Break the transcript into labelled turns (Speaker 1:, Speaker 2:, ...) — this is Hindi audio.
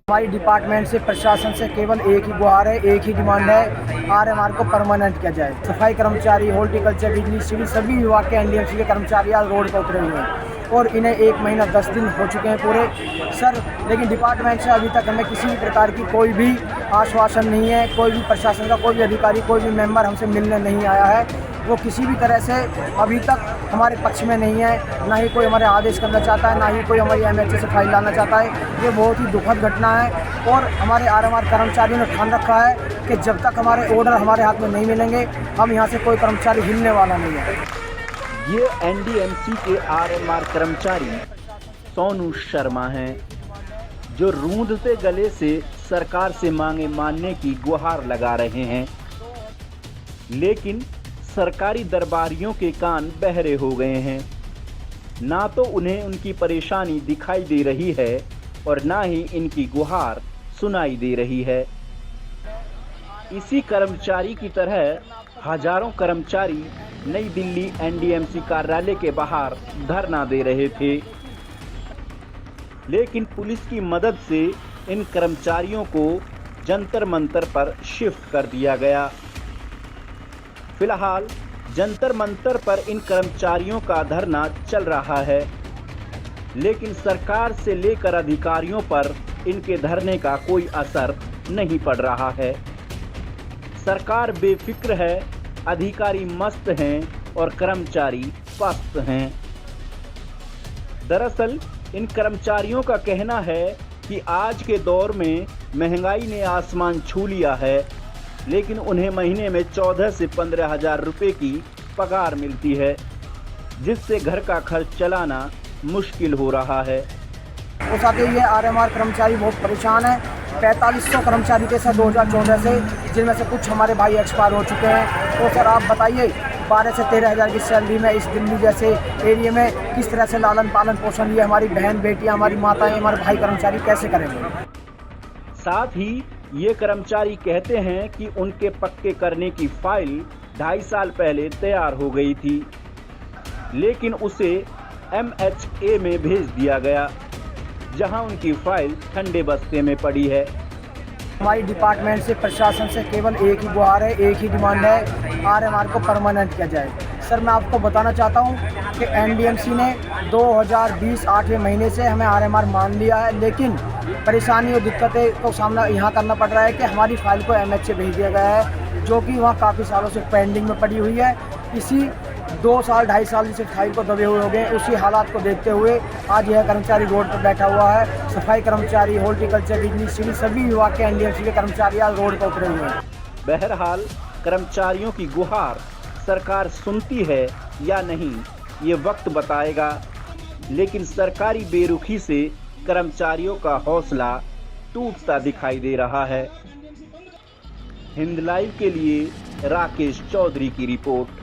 Speaker 1: हमारी डिपार्टमेंट से, प्रशासन से केवल एक ही गुहार है, एक ही डिमांड है, आरएमआर को परमानेंट किया जाए। सफाई कर्मचारी, हॉर्टिकल्चर, बिजली, सिविल सभी विभाग के एनडीएमसी के कर्मचारी आज रोड पर उतरे हुए हैं और इन्हें 1 महीना 10 दिन हो चुके हैं पूरे सर। लेकिन डिपार्टमेंट से अभी तक हमें किसी भी प्रकार की कोई भी आश्वासन नहीं है। कोई भी प्रशासन का कोई भी अधिकारी, कोई भी मेंबर हमसे मिलने नहीं आया है। वो किसी भी तरह से अभी तक हमारे पक्ष में नहीं है, ना ही कोई हमारे आदेश करना चाहता है, ना ही कोई हमारी एमएचए से फाइल लाना चाहता है। ये बहुत ही दुखद घटना है और हमारे आरएमआर कर्मचारियों ने ठान रखा है कि जब तक हमारे ऑर्डर हमारे हाथ में नहीं मिलेंगे, हम यहाँ से कोई कर्मचारी हिलने वाला नहीं है।
Speaker 2: ये एनडीएमसी के आरएमआर कर्मचारी सोनू शर्मा हैं, जो रूंधते गले से सरकार से मांगे मानने की गुहार लगा रहे हैं। लेकिन सरकारी दरबारियों के कान बहरे हो गए हैं। ना तो उन्हें उनकी परेशानी दिखाई दे रही है और ना ही इनकी गुहार सुनाई दे रही है। इसी कर्मचारी की तरह हजारों कर्मचारी नई दिल्ली एनडीएमसी कार्यालय के बाहर धरना दे रहे थे, लेकिन पुलिस की मदद से इन कर्मचारियों को जंतर मंतर पर शिफ्ट कर दिया गया। फिलहाल जंतर मंतर पर इन कर्मचारियों का धरना चल रहा है, लेकिन सरकार से लेकर अधिकारियों पर इनके धरने का कोई असर नहीं पड़ रहा है। सरकार बेफिक्र है, अधिकारी मस्त हैं और कर्मचारी पस्त हैं। दरअसल इन कर्मचारियों का कहना है कि आज के दौर में महंगाई ने आसमान छू लिया है, लेकिन उन्हें महीने में 14 से 15 हज़ार रुपये की पगार मिलती है, जिससे घर का खर्च चलाना मुश्किल हो रहा है।
Speaker 1: वो साथ ही ये आरएमआर कर्मचारी बहुत परेशान है। 4500 कर्मचारी थे सर 2014 से, जिनमें से कुछ हमारे भाई एक्सपायर हो चुके हैं। तो सर आप बताइए, 12 से 13 हज़ार की सैलरी में इस दिल्ली जैसे एरिया में किस तरह से लालन पालन पोषण ये हमारी बहन बेटियां, हमारी माताएं, हमारे भाई कर्मचारी कैसे करेंगे।
Speaker 2: साथ ही ये कर्मचारी कहते हैं कि उनके पक्के करने की फाइल 2.5 साल पहले तैयार हो गई थी, लेकिन उसे MHA में भेज दिया गया, जहां उनकी फाइल ठंडे बस्ते में पड़ी है।
Speaker 1: हमारी डिपार्टमेंट से, प्रशासन से केवल एक ही गुहार है, एक ही डिमांड है, आरएमआर को परमानेंट किया जाए। सर मैं आपको बताना चाहता हूँ कि एनडीएमसी ने 2020 8वें महीने से हमें आरएमआर मान लिया है, लेकिन परेशानी और दिक्कतें को सामना यहाँ करना पड़ रहा है कि हमारी फाइल को एमएचए भेज दिया गया है, जो कि वहाँ काफ़ी सालों से पेंडिंग में पड़ी हुई है। इसी 2 साल 2.5 साल से फाइल को दबे हुए हो गए। उसी हालात को देखते हुए आज यह कर्मचारी रोड पर बैठा हुआ है। सफाई कर्मचारी, हॉर्टिकल्चर, बिजली, सिविल सभी विभाग के एनडीएमसी के कर्मचारी आज रोड पर उतरे हुए हैं।
Speaker 2: बहरहाल कर्मचारियों की गुहार सरकार सुनती है या नहीं, ये वक्त बताएगा, लेकिन सरकारी बेरुखी से कर्मचारियों का हौसला टूटता दिखाई दे रहा है। हिंद लाइव के लिए राकेश चौधरी की रिपोर्ट।